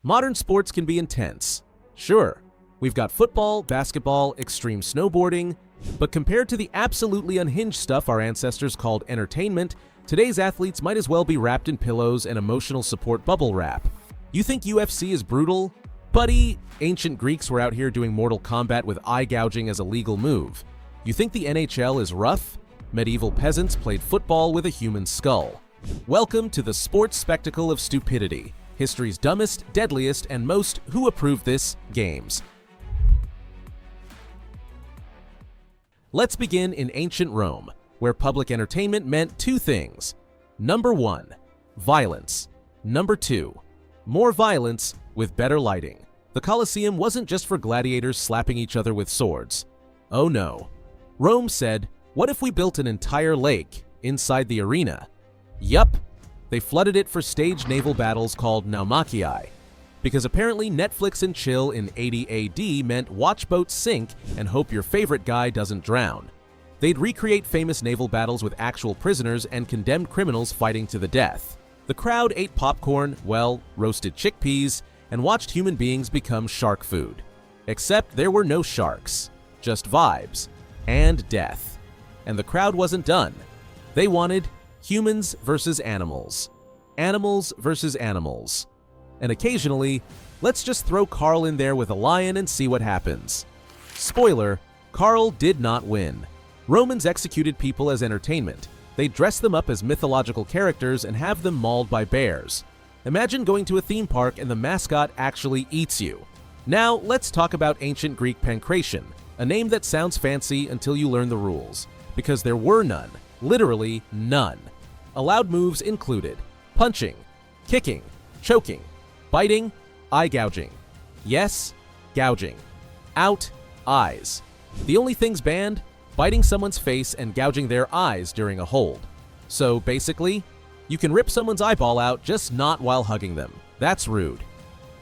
Modern sports can be intense. Sure, we've got football, basketball, extreme snowboarding, but compared to the absolutely unhinged stuff our ancestors called entertainment, today's athletes might as well be wrapped in pillows and emotional support bubble wrap. You think UFC is brutal? Buddy, ancient Greeks were out here doing Mortal Kombat with eye gouging as a legal move. You think the NHL is rough? Medieval peasants played football with a human skull. Welcome to the sports spectacle of stupidity, history's dumbest, deadliest, and most who approved this games. Let's begin in ancient Rome, where public entertainment meant two things. Number 1, violence. Number 2, more violence with better lighting. The Colosseum wasn't just for gladiators slapping each other with swords. Oh no. Rome said, what if we built an entire lake inside the arena? Yup. They flooded it for staged naval battles called naumachii, because apparently Netflix and chill in 80 AD meant watch boats sink and hope your favorite guy doesn't drown. They'd recreate famous naval battles with actual prisoners and condemned criminals fighting to the death. The crowd ate popcorn, well, roasted chickpeas, and watched human beings become shark food. Except there were no sharks, just vibes and death. And the crowd wasn't done. They wanted humans versus animals, animals versus animals. And occasionally, let's just throw Carl in there with a lion and see what happens. Spoiler, Carl did not win. Romans executed people as entertainment. They dress them up as mythological characters and have them mauled by bears. Imagine going to a theme park and the mascot actually eats you. Now, let's talk about ancient Greek pankration, a name that sounds fancy until you learn the rules, because there were none, literally none. Allowed moves included punching, kicking, choking, biting, eye gouging. Yes, gouging. Out, eyes. The only things banned? Biting someone's face and gouging their eyes during a hold. So basically, you can rip someone's eyeball out, just not while hugging them. That's rude.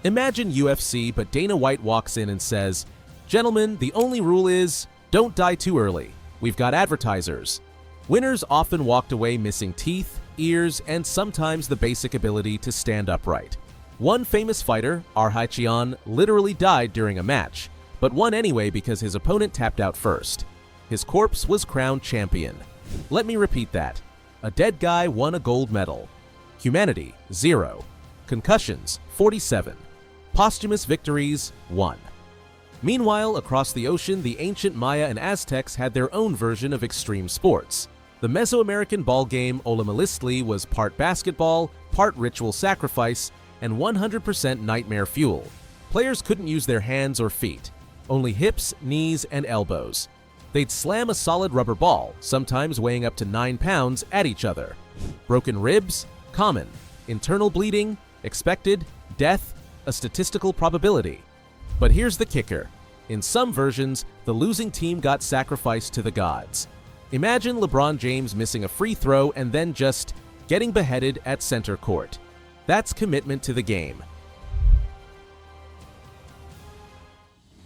Imagine UFC, but Dana White walks in and says, "Gentlemen, the only rule is, don't die too early. We've got advertisers." Winners often walked away missing teeth, ears, and sometimes the basic ability to stand upright. One famous fighter, Arhaichian, literally died during a match, but won anyway because his opponent tapped out first. His corpse was crowned champion. Let me repeat that. A dead guy won a gold medal. Humanity, 0. Concussions, 47. Posthumous victories, 1. Meanwhile, across the ocean, the ancient Maya and Aztecs had their own version of extreme sports. The Mesoamerican ball game Olimilistli was part basketball, part ritual sacrifice, and 100% nightmare fuel. Players couldn't use their hands or feet, only hips, knees, and elbows. They'd slam a solid rubber ball, sometimes weighing up to 9 pounds, at each other. Broken ribs? Common. Internal bleeding? Expected. Death? A statistical probability. But here's the kicker. In some versions, the losing team got sacrificed to the gods. Imagine LeBron James missing a free throw and then just getting beheaded at center court. That's commitment to the game.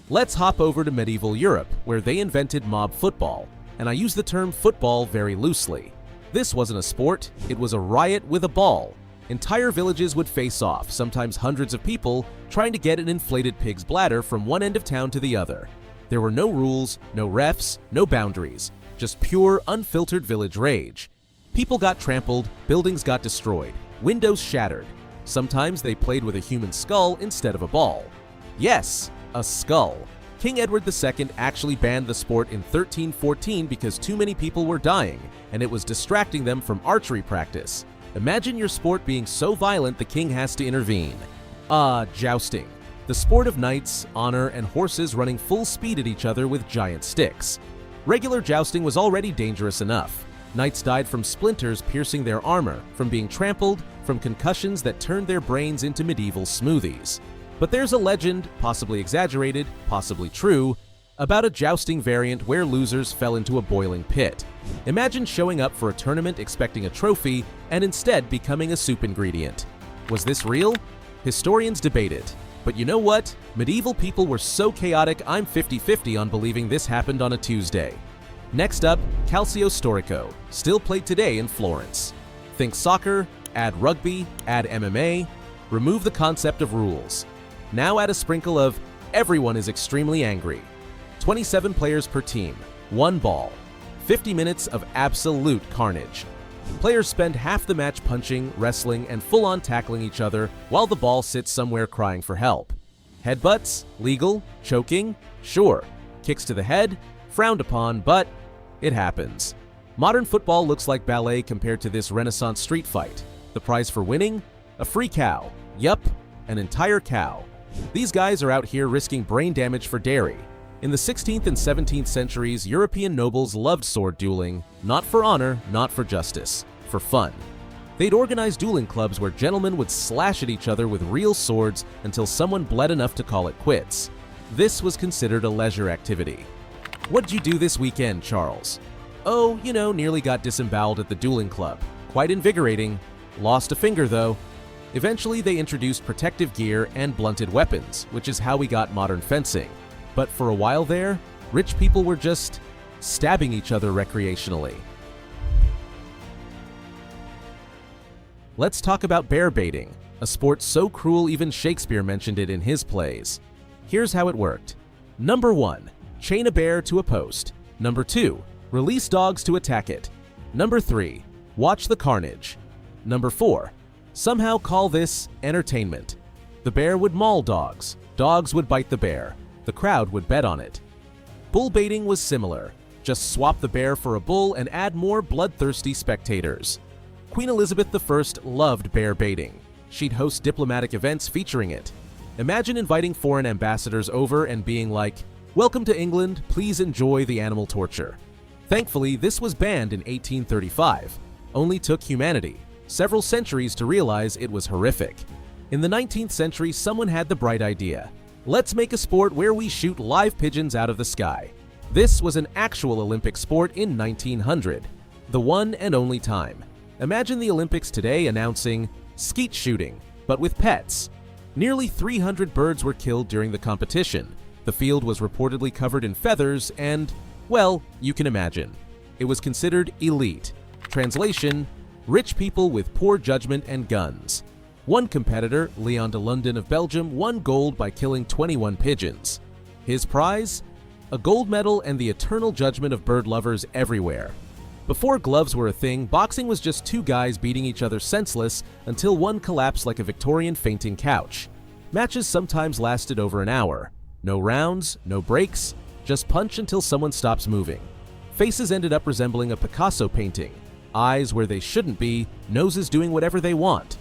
Let's hop over to medieval Europe, where they invented mob football, and I use the term football very loosely. This wasn't a sport, it was a riot with a ball. Entire villages would face off, sometimes hundreds of people, trying to get an inflated pig's bladder from one end of town to the other. There were no rules, no refs, no boundaries, just pure, unfiltered village rage. People got trampled, buildings got destroyed, windows shattered. Sometimes they played with a human skull instead of a ball. Yes, a skull. King Edward II actually banned the sport in 1314 because too many people were dying, and it was distracting them from archery practice. Imagine your sport being so violent the king has to intervene. Jousting. The sport of knights, honor, and horses running full speed at each other with giant sticks. Regular jousting was already dangerous enough. Knights died from splinters piercing their armor, from being trampled, from concussions that turned their brains into medieval smoothies. But there's a legend, possibly exaggerated, possibly true, about a jousting variant where losers fell into a boiling pit. Imagine showing up for a tournament expecting a trophy and instead becoming a soup ingredient. Was this real? Historians debate it. But you know what? Medieval people were so chaotic I'm 50-50 on believing this happened on a Tuesday. Next up, Calcio Storico, still played today in Florence. Think soccer, add rugby, add MMA. Remove the concept of rules. Now add a sprinkle of everyone is extremely angry. 27 players per team, 1 ball. 50 minutes of absolute carnage. Players spend half the match punching, wrestling, and full-on tackling each other while the ball sits somewhere crying for help. Headbutts? Legal? Choking? Sure. Kicks to the head? Frowned upon, but it happens. Modern football looks like ballet compared to this Renaissance street fight. The prize for winning? A free cow. Yup, an entire cow. These guys are out here risking brain damage for dairy. In the 16th and 17th centuries, European nobles loved sword dueling, not for honor, not for justice, for fun. They'd organize dueling clubs where gentlemen would slash at each other with real swords until someone bled enough to call it quits. This was considered a leisure activity. What'd you do this weekend, Charles? Oh, nearly got disemboweled at the dueling club. Quite invigorating. Lost a finger, though. Eventually, they introduced protective gear and blunted weapons, which is how we got modern fencing. But for a while there, rich people were just stabbing each other recreationally. Let's talk about bear baiting, a sport so cruel even Shakespeare mentioned it in his plays. Here's how it worked. Number 1, chain a bear to a post. Number 2, release dogs to attack it. Number 3, watch the carnage. Number 4, somehow call this entertainment. The bear would maul dogs. Dogs would bite the bear. The crowd would bet on it. Bull baiting was similar. Just swap the bear for a bull and add more bloodthirsty spectators. Queen Elizabeth I loved bear baiting. She'd host diplomatic events featuring it. Imagine inviting foreign ambassadors over and being like, "Welcome to England, please enjoy the animal torture." Thankfully, this was banned in 1835. Only took humanity several centuries to realize it was horrific. In the 19th century, someone had the bright idea. Let's make a sport where we shoot live pigeons out of the sky. This was an actual Olympic sport in 1900, the one and only time. Imagine the Olympics today announcing skeet shooting, but with pets. Nearly 300 birds were killed during the competition. The field was reportedly covered in feathers and, well, you can imagine. It was considered elite. Translation, rich people with poor judgment and guns. One competitor, Leon de London of Belgium, won gold by killing 21 pigeons. His prize? A gold medal and the eternal judgment of bird lovers everywhere. Before gloves were a thing, boxing was just 2 guys beating each other senseless until one collapsed like a Victorian fainting couch. Matches sometimes lasted over an hour. No rounds, no breaks, just punch until someone stops moving. Faces ended up resembling a Picasso painting. Eyes where they shouldn't be, noses doing whatever they want.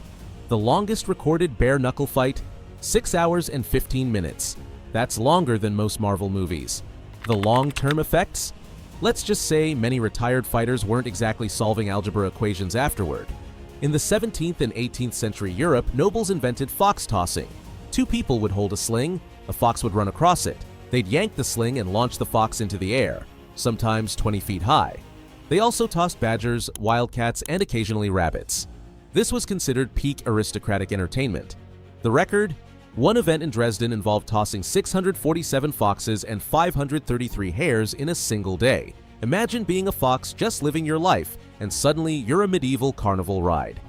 The longest recorded bare-knuckle fight, 6 hours and 15 minutes. That's longer than most Marvel movies. The long-term effects? Let's just say many retired fighters weren't exactly solving algebra equations afterward. In the 17th and 18th century Europe, nobles invented fox tossing. 2 people would hold a sling, a fox would run across it. They'd yank the sling and launch the fox into the air, sometimes 20 feet high. They also tossed badgers, wildcats, and occasionally rabbits. This was considered peak aristocratic entertainment. The record? One event in Dresden involved tossing 647 foxes and 533 hares in a single day. Imagine being a fox just living your life, and suddenly you're a medieval carnival ride.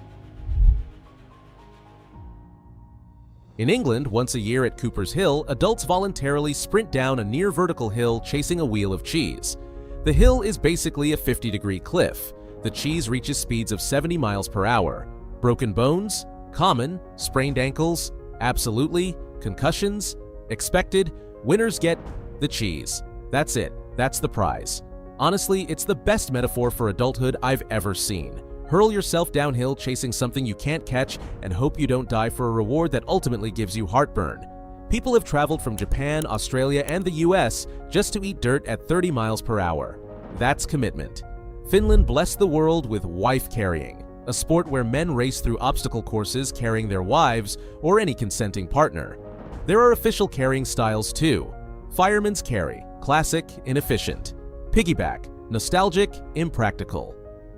In England, once a year at Cooper's Hill, adults voluntarily sprint down a near-vertical hill chasing a wheel of cheese. The hill is basically a 50-degree cliff. The cheese reaches speeds of 70 miles per hour. Broken bones? Common. Sprained ankles? Absolutely. Concussions? Expected. Winners get the cheese. That's it. That's the prize. Honestly, it's the best metaphor for adulthood I've ever seen. Hurl yourself downhill chasing something you can't catch and hope you don't die for a reward that ultimately gives you heartburn. People have traveled from Japan, Australia, and the US just to eat dirt at 30 miles per hour. That's commitment. Finland blessed the world with wife carrying, a sport where men race through obstacle courses carrying their wives or any consenting partner. There are official carrying styles too. Fireman's carry, classic, inefficient. Piggyback, nostalgic, impractical.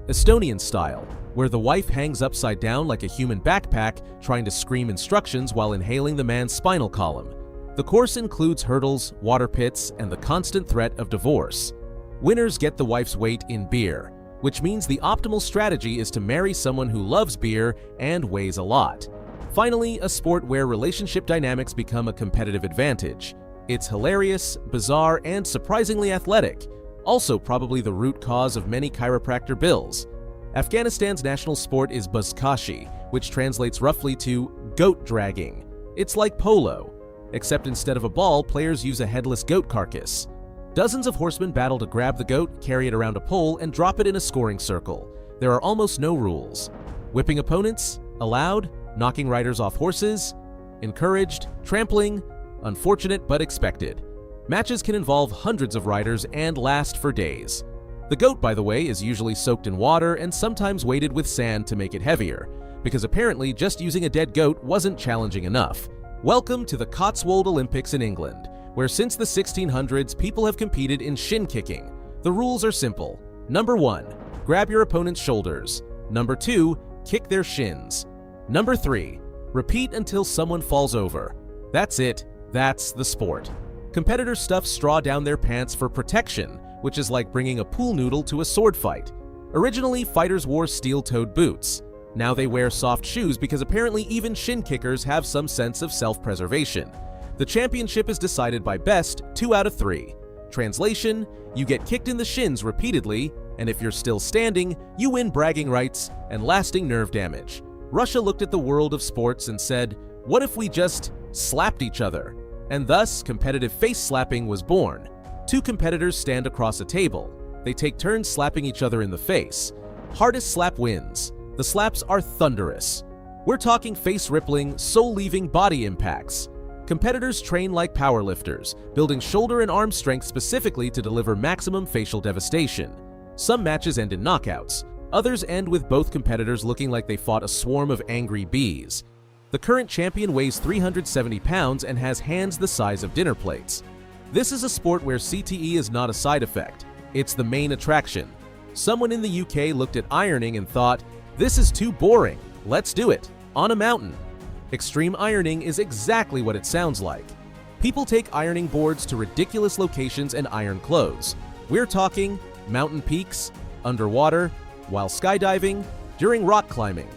Estonian style, where the wife hangs upside down like a human backpack trying to scream instructions while inhaling the man's spinal column. The course includes hurdles, water pits, and the constant threat of divorce. Winners get the wife's weight in beer, which means the optimal strategy is to marry someone who loves beer and weighs a lot. Finally, a sport where relationship dynamics become a competitive advantage. It's hilarious, bizarre, and surprisingly athletic, also probably the root cause of many chiropractor bills. Afghanistan's national sport is buzkashi, which translates roughly to goat dragging. It's like polo, except instead of a ball, players use a headless goat carcass. Dozens of horsemen battle to grab the goat, carry it around a pole, and drop it in a scoring circle. There are almost no rules. Whipping opponents? Allowed. Knocking riders off horses? Encouraged. Trampling? Unfortunate but expected. Matches can involve hundreds of riders and last for days. The goat, by the way, is usually soaked in water and sometimes weighted with sand to make it heavier, because apparently just using a dead goat wasn't challenging enough. Welcome to the Cotswold Olympics in England, where since the 1600s people have competed in shin kicking. The rules are simple. Number 1, grab your opponent's shoulders. Number 2, kick their shins. Number 3, repeat until someone falls over. That's it. That's the sport. Competitors stuff straw down their pants for protection, which is like bringing a pool noodle to a sword fight. Originally, fighters wore steel-toed boots. Now they wear soft shoes because apparently even shin kickers have some sense of self-preservation. The championship is decided by best 2 out of 3. Translation: you get kicked in the shins repeatedly, and if you're still standing, you win bragging rights and lasting nerve damage. Russia looked at the world of sports and said, what if we just slapped each other? And thus, competitive face slapping was born. 2 competitors stand across a table. They take turns slapping each other in the face. Hardest slap wins. The slaps are thunderous. We're talking face-rippling, soul-leaving body impacts. Competitors train like powerlifters, building shoulder and arm strength specifically to deliver maximum facial devastation. Some matches end in knockouts. Others end with both competitors looking like they fought a swarm of angry bees. The current champion weighs 370 pounds and has hands the size of dinner plates. This is a sport where CTE is not a side effect. It's the main attraction. Someone in the UK looked at ironing and thought, this is too boring. Let's do it. On a mountain. Extreme ironing is exactly what it sounds like. People take ironing boards to ridiculous locations and iron clothes. We're talking mountain peaks, underwater, while skydiving, during rock climbing,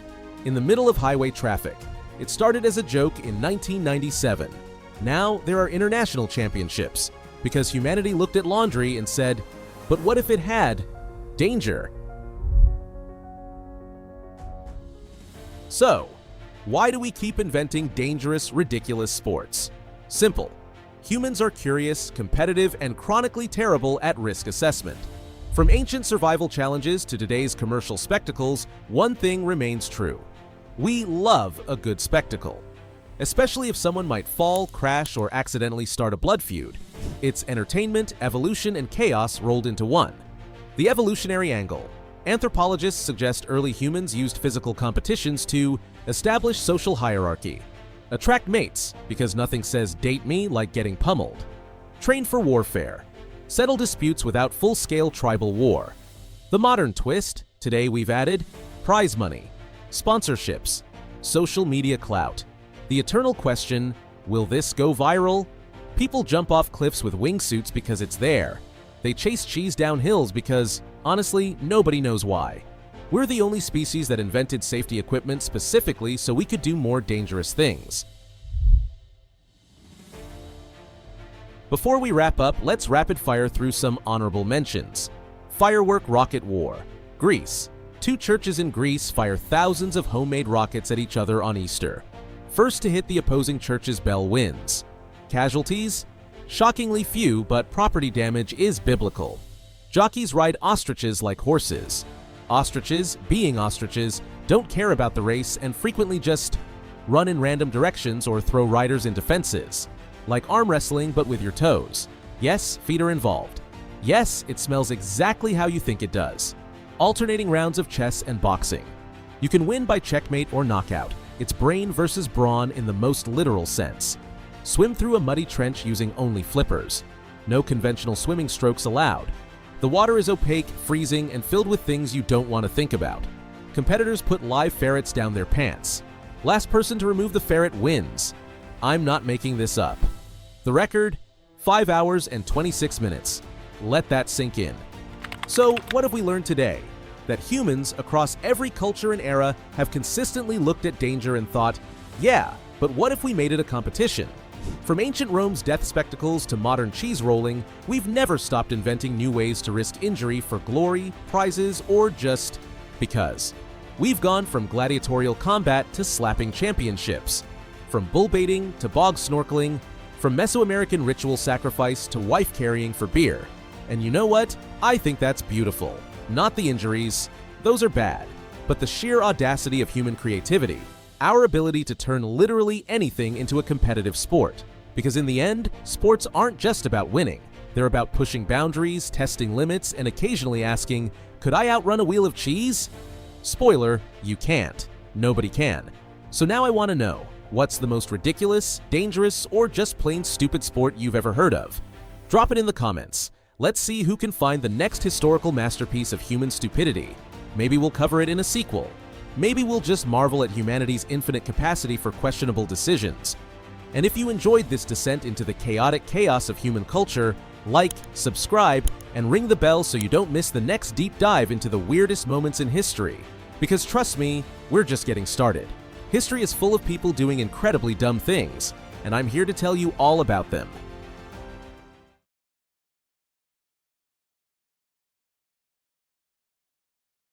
in the middle of highway traffic. It started as a joke in 1997. Now there are international championships, because humanity looked at laundry and said, but what if it had danger? So, why do we keep inventing dangerous, ridiculous sports? Simple. Humans are curious, competitive, and chronically terrible at risk assessment. From ancient survival challenges to today's commercial spectacles, one thing remains true. We love a good spectacle. Especially if someone might fall, crash, or accidentally start a blood feud. It's entertainment, evolution, and chaos rolled into one. The evolutionary angle. Anthropologists suggest early humans used physical competitions to establish social hierarchy. Attract mates, because nothing says date me like getting pummeled. Train for warfare. Settle disputes without full-scale tribal war. The modern twist, today we've added prize money, sponsorships, social media clout. The eternal question, will this go viral? People jump off cliffs with wingsuits because it's there. They chase cheese down hills because, honestly, nobody knows why. We're the only species that invented safety equipment specifically so we could do more dangerous things. Before we wrap up, let's rapid fire through some honorable mentions. Firework rocket war. Greece. 2 churches in Greece fire thousands of homemade rockets at each other on Easter. First to hit the opposing church's bell wins. Casualties? Shockingly few, but property damage is biblical. Jockeys ride ostriches like horses. Ostriches, being ostriches, don't care about the race and frequently just run in random directions or throw riders into fences. Like arm wrestling, but with your toes. Yes, feet are involved. Yes, it smells exactly how you think it does. Alternating rounds of chess and boxing. You can win by checkmate or knockout. It's brain versus brawn in the most literal sense. Swim through a muddy trench using only flippers. No conventional swimming strokes allowed. The water is opaque, freezing, and filled with things you don't want to think about. Competitors put live ferrets down their pants. Last person to remove the ferret wins. I'm not making this up. The record? 5 hours and 26 minutes. Let that sink in. So, what have we learned today? That humans across every culture and era have consistently looked at danger and thought, Yeah, but what if we made it a competition? From ancient Rome's death spectacles to modern cheese rolling, we've never stopped inventing new ways to risk injury for glory, prizes, or just because. We've gone from gladiatorial combat to slapping championships, from bull baiting to bog snorkeling, from Mesoamerican ritual sacrifice to wife carrying for beer. And you know what? I think that's beautiful. Not the injuries, those are bad, but the sheer audacity of human creativity. Our ability to turn literally anything into a competitive sport. Because in the end, sports aren't just about winning. They're about pushing boundaries, testing limits, and occasionally asking, could I outrun a wheel of cheese? Spoiler, you can't. Nobody can. So now I want to know, what's the most ridiculous, dangerous, or just plain stupid sport you've ever heard of? Drop it in the comments. Let's see who can find the next historical masterpiece of human stupidity. Maybe we'll cover it in a sequel. Maybe we'll just marvel at humanity's infinite capacity for questionable decisions. And if you enjoyed this descent into the chaotic chaos of human culture, like, subscribe, and ring the bell so you don't miss the next deep dive into the weirdest moments in history. Because trust me, we're just getting started. History is full of people doing incredibly dumb things, and I'm here to tell you all about them.